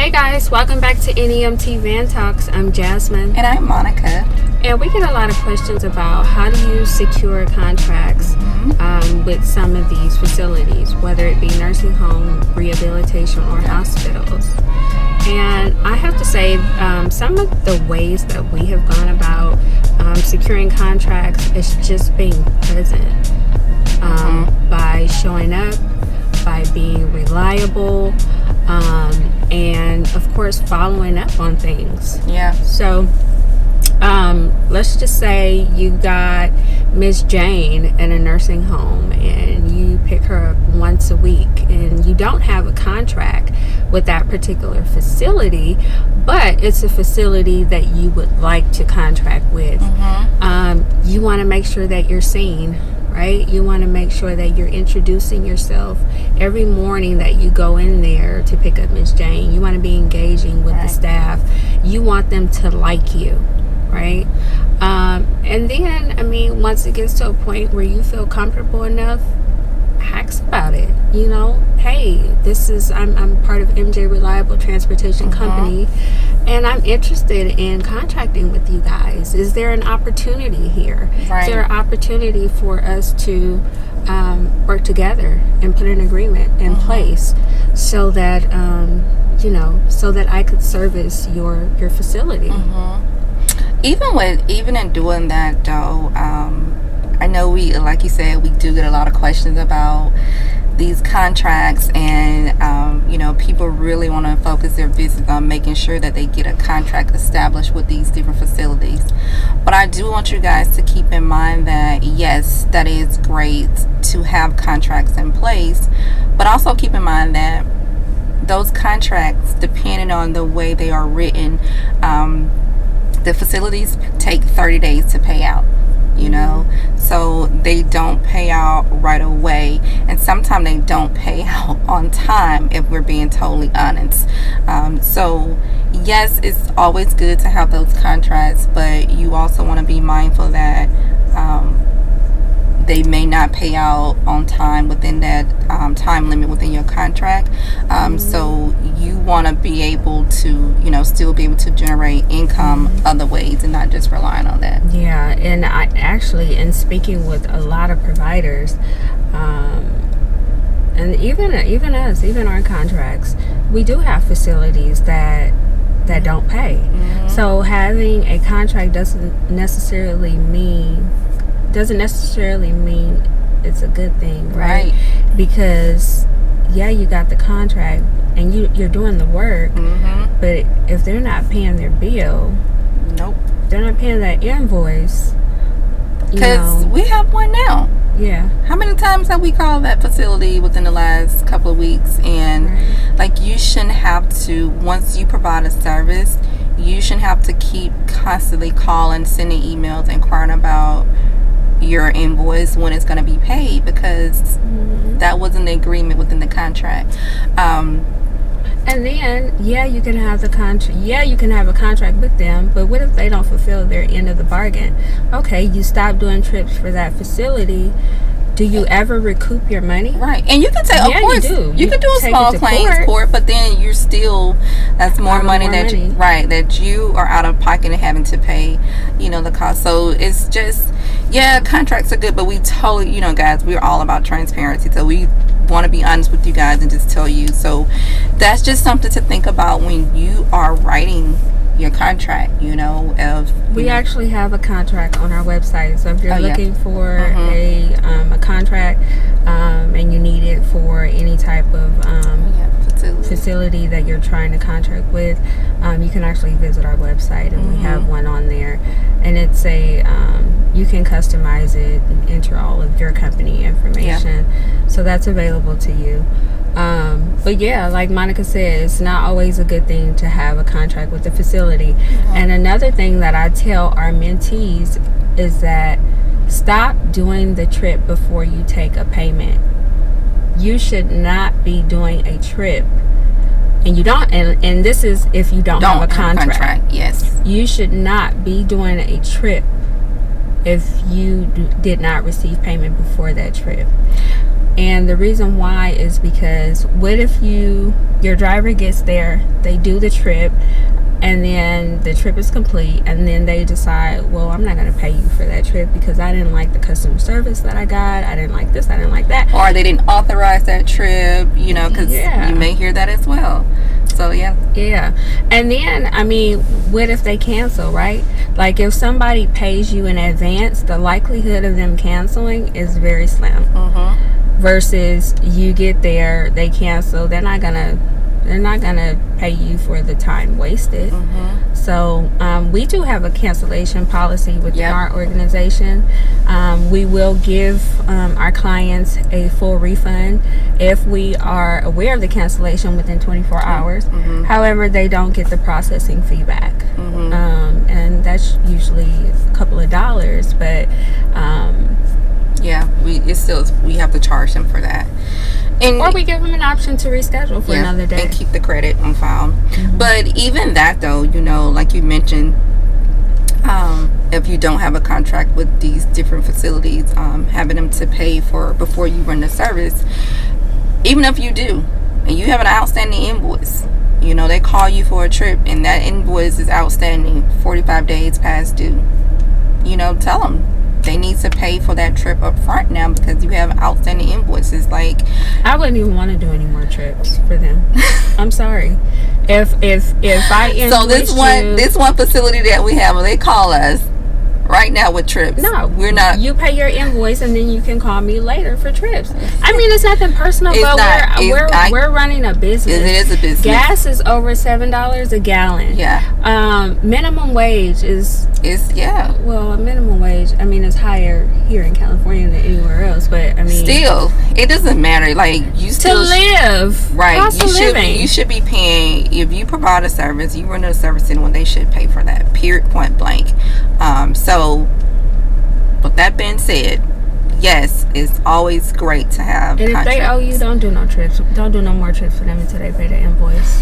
Hey guys, welcome back to NEMT Van Talks. I'm Jasmine. And I'm Monica. And we get a lot of questions about how do you secure contracts with some of these facilities, whether it be nursing home, rehabilitation, or hospitals. And I have to say, some of the ways that we have gone about securing contracts is just being present by showing up, by being reliable, and of course following up on things. Yeah. So let's just say you got Miss Jane in a nursing home and you pick her up once a week and you don't have a contract with that particular facility, but it's a facility that you would like to contract with. You want to make sure that you're seen, right? You want to make sure that you're introducing yourself every morning that you go in there to pick up Miss Jane. You want to be engaging with the staff. You want them to like you, right? And then, I mean, once it gets to a point where you feel comfortable enough, ask about it. You know, hey, I'm part of MJ Reliable Transportation Company, and I'm interested in contracting with you guys. Is there an opportunity here? Right. Is there an opportunity for us to work together and put an agreement in place so that so that I could service your facility? Even in doing that though, I know we, like you said, we do get a lot of questions about these contracts, and people really want to focus their business on making sure that they get a contract established with these different facilities. But I do want you guys to keep in mind that yes, that is great to have contracts in place, but also keep in mind that those contracts, depending on the way they are written, the facilities take 30 days to pay out, so they don't pay out right away, and sometimes they don't pay out on time, if we're being totally honest. So yes, it's always good to have those contracts, but you also want to be mindful that they may not pay out on time within that time limit within your contract. So you want to be able to, still be able to generate income other ways and not just relying on that. Yeah, and I actually, in speaking with a lot of providers, and even us, even our contracts, we do have facilities that don't pay. So having a contract doesn't necessarily mean it's a good thing, right? Because you got the contract and you're doing the work, but if they're not paying their bill, they're not paying that invoice, because we have one now. How many times have we called that facility within the last couple of weeks? And you shouldn't have to, once you provide a service, you shouldn't have to keep constantly calling, sending emails, inquiring about your invoice when it's going to be paid, because that wasn't the agreement within the contract. And then you can have the contract. You can have a contract with them, but what if they don't fulfill their end of the bargain? Okay, you stop doing trips for that facility. Do you ever recoup your money? Right. And you can say, of course, you can do a small claims court, but then you're still, that's more money that you are out of pocket and having to pay, the cost. So it's just, contracts are good, but we totally, guys, we're all about transparency. So we want to be honest with you guys and just tell you. So that's just something to think about when you are writing your contract. We actually have a contract on our website, so if you're looking for a contract and you need it for any type of facility that you're trying to contract with, you can actually visit our website, and we have one on there, and it's you can customize it and enter all of your company information, so that's available to you. But like Monica said, it's not always a good thing to have a contract with the facility. And another thing that I tell our mentees is that stop doing the trip before you take a payment. You should not be doing a trip and you don't, and this is if you don't have a contract. Yes, you should not be doing a trip if you did not receive payment before that trip. And the reason why is because what if your driver gets there, they do the trip, and then the trip is complete, and then they decide, well, I'm not going to pay you for that trip because I didn't like the customer service that I got, I didn't like this, I didn't like that, or they didn't authorize that trip, because you may hear that as well. So yeah. And then, I mean, what if they cancel, right? Like, if somebody pays you in advance, the likelihood of them canceling is very slim. Versus you get there, they cancel, they're not gonna pay you for the time wasted. So we do have a cancellation policy within our organization. We will give our clients a full refund if we are aware of the cancellation within 24 hours. However, they don't get the processing fee back. And that's usually a couple of dollars, but we have to charge them for that. Or we give them an option to reschedule for another day. And keep the credit on file. But even that, though, like you mentioned, if you don't have a contract with these different facilities, having them to pay for before you run the service, even if you do, and you have an outstanding invoice, they call you for a trip, and that invoice is outstanding 45 days past due, tell them they need to pay for that trip up front now because you have outstanding invoices. Like, I wouldn't even want to do any more trips for them. I'm sorry. If I invoice this one facility that we have, when they call us right now with trips, no, we're not. You pay your invoice and then you can call me later for trips. I mean, it's nothing personal, but we're running a business. It is a business. Gas is over $7 a gallon. Minimum wage is well, a minimum wage, I mean, it's higher here in California than anywhere else, but I mean, still, it doesn't matter. Like, you still to live, right? Cost of living. You should be paying. If you provide a service, you run a service, anyone, they should pay for that. Period. Point blank. So, with that being said, yes, it's always great to have. And if they owe you, don't do no trips. Don't do no more trips for them until they pay the invoice.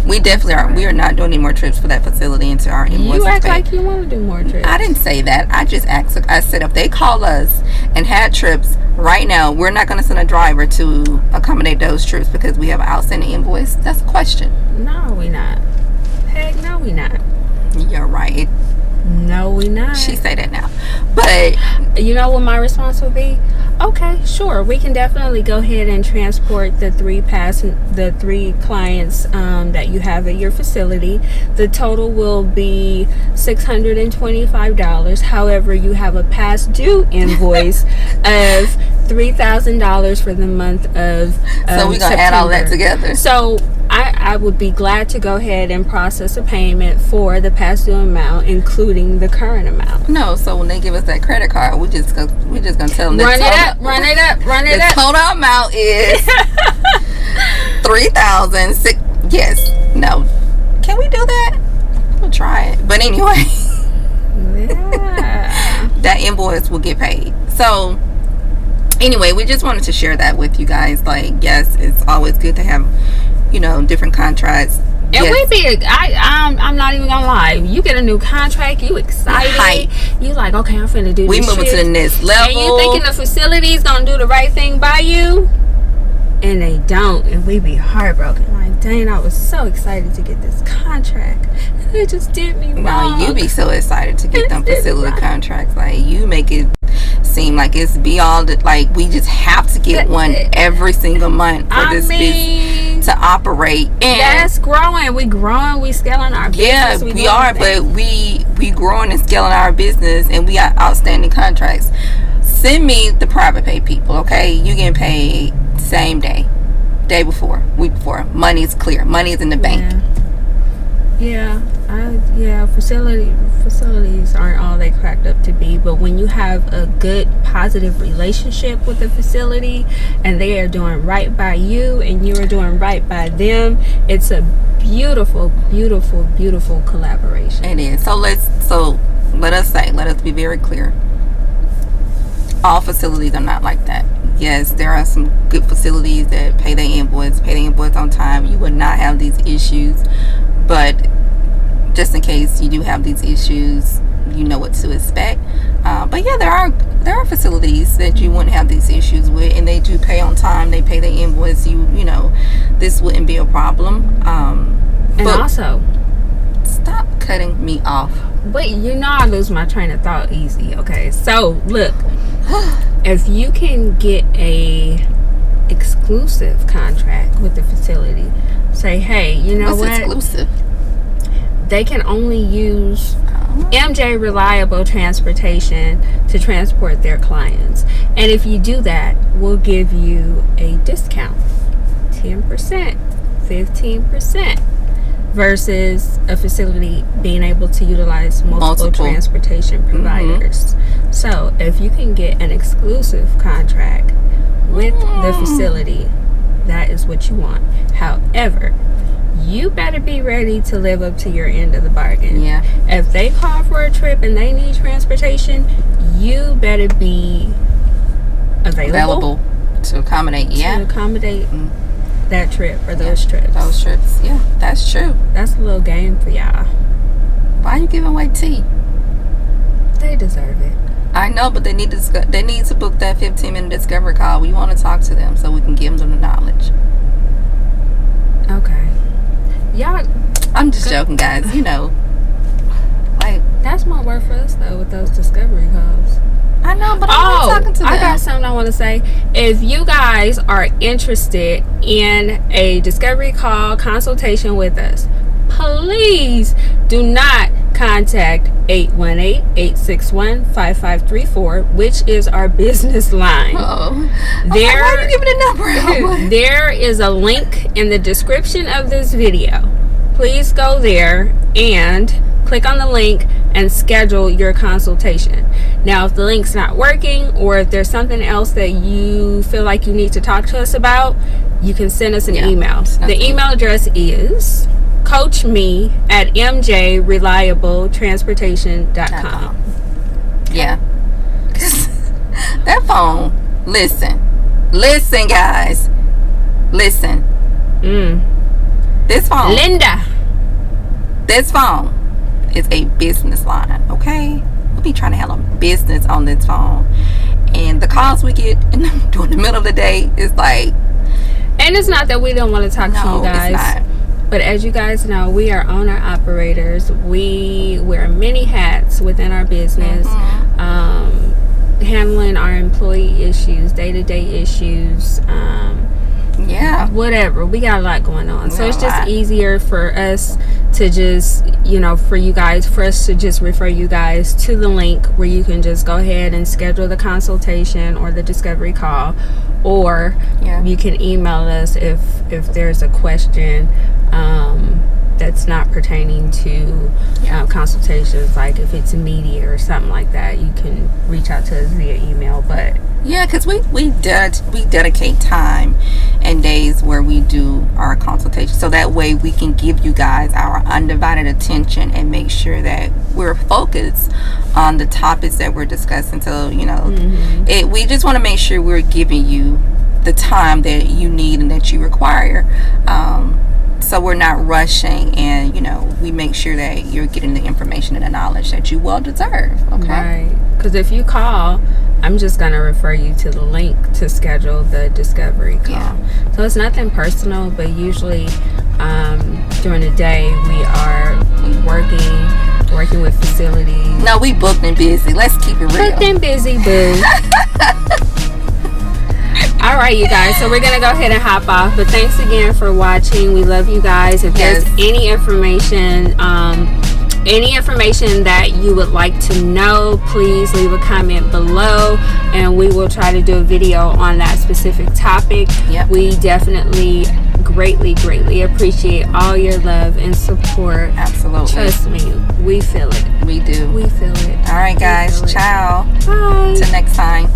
We definitely are. We are not doing any more trips for that facility until our invoice is paid. You act like you want to do more trips. I didn't say that. I just asked. I said if they call us and had trips right now, we're not going to send a driver to accommodate those trips because we have an outstanding invoice. That's a question. No, we not. Heck, no, we not. You're right. No, we not. She say that now. But you know what my response would be? Okay, sure. We can definitely go ahead and transport the three clients that you have at your facility. The total will be $625. However, you have a past due invoice of $3,000 for the month of so we're gonna add all that together. So I would be glad to go ahead and process a payment for the past due amount, including the current amount. No, so when they give us that credit card, we're just gonna tell them run it up. The total amount is $3,000. Yes. No. Can we do that? We'll try it. But anyway, that invoice will get paid. So anyway, we just wanted to share that with you guys. Like, yes, it's always good to have, different contracts. And yes. I'm not even gonna lie. You get a new contract, you excited. You like, okay, I'm finna do this. We moving to the next level. And you thinking the facility's gonna do the right thing by you, and they don't, and we be heartbroken. Like, dang, I was so excited to get this contract, and they just did me wrong. No, you be so excited to get them facility contracts. Like, you make it seem like it's beyond, like, we just have to get one every single month for this business to operate. And that's growing. We growing. We scaling our business. Yeah, we are, but we growing and scaling our business, and we got outstanding contracts. Send me the private pay people, okay? You getting paid same day, day before, week before. Money's clear. Money's in the bank. Facilities aren't all they cracked up to be, but when you have a good, positive relationship with the facility and they are doing right by you and you are doing right by them, it's a beautiful, beautiful, beautiful collaboration. It is. So let us be very clear. All facilities are not like that. Yes, there are some good facilities that pay their invoice on time. You would not have these issues, but just in case you do have these issues, you know what to expect. But yeah, there are facilities that you wouldn't have these issues with, and they do pay on time. They pay the invoice. You know, this wouldn't be a problem. And also, stop cutting me off. But you know I lose my train of thought easy. Okay, so look, if you can get a exclusive contract with the facility, say, hey, you know What's what? Exclusive? They can only use MJ Reliable Transportation to transport their clients. And if you do that, we'll give you a discount, 10%, 15%, versus a facility being able to utilize multiple transportation providers. So if you can get an exclusive contract with the facility, that is what you want. However, you better be ready to live up to your end of the bargain. Yeah. If they call for a trip and they need transportation, you better be available to accommodate. To accommodate that trip or those trips. Those trips. Yeah, that's true. That's a little game for y'all. Why are you giving away tea? They deserve it. I know, but they need to book that 15-minute discovery call. We want to talk to them so we can give them the knowledge. Okay. Y'all, I'm just joking, guys. You know, like, that's more work for us though with those discovery calls. I know, but I'm not talking to them. I got something I want to say. If you guys are interested in a discovery call consultation with us, please do not contact 818-861-5534, which is our business line. Why are you giving the number? There is a link in the description of this video. Please go there and click on the link and schedule your consultation. Now, if the link's not working, or if there's something else that you feel like you need to talk to us about, you can send us an email. The email address is coachme@mjreliabletransportation.com. Yeah. That phone, listen guys, listen. This phone, Linda, this phone is a business line, okay? We'll be trying to handle business on this phone, and the calls we get during the middle of the day is like, and it's not that we don't want to talk to you guys. It's not. But as you guys know, we are owner operators. We wear many hats within our business, handling our employee issues, day-to-day issues, whatever. We got a lot going on. So it's just easier for us to just, for us to just refer you guys to the link where you can just go ahead and schedule the consultation or the discovery call, or you can email us if there's a question that's not pertaining to consultations, like if it's media or something like that, you can reach out to us via email. But because we dedicate time and days where we do our consultation, so that way we can give you guys our undivided attention and make sure that we're focused on the topics that we're discussing. So we just want to make sure we're giving you the time that you need and that you require, so we're not rushing, and we make sure that you're getting the information and the knowledge that you well deserve. Okay, right? Because if you call, I'm just going to refer you to the link to schedule the discovery call. So it's nothing personal, but usually during the day we are working with facilities. No, we booked and busy. Let's keep it real. Booked and busy, boo. All right, you guys, so we're gonna go ahead and hop off, but thanks again for watching. We love you guys. If there's any information that you would like to know, please leave a comment below, and we will try to do a video on that specific topic. We definitely greatly appreciate all your love and support. Absolutely. Trust me, we feel it. We do. We feel it. All right, guys. Ciao. Bye. Till next time.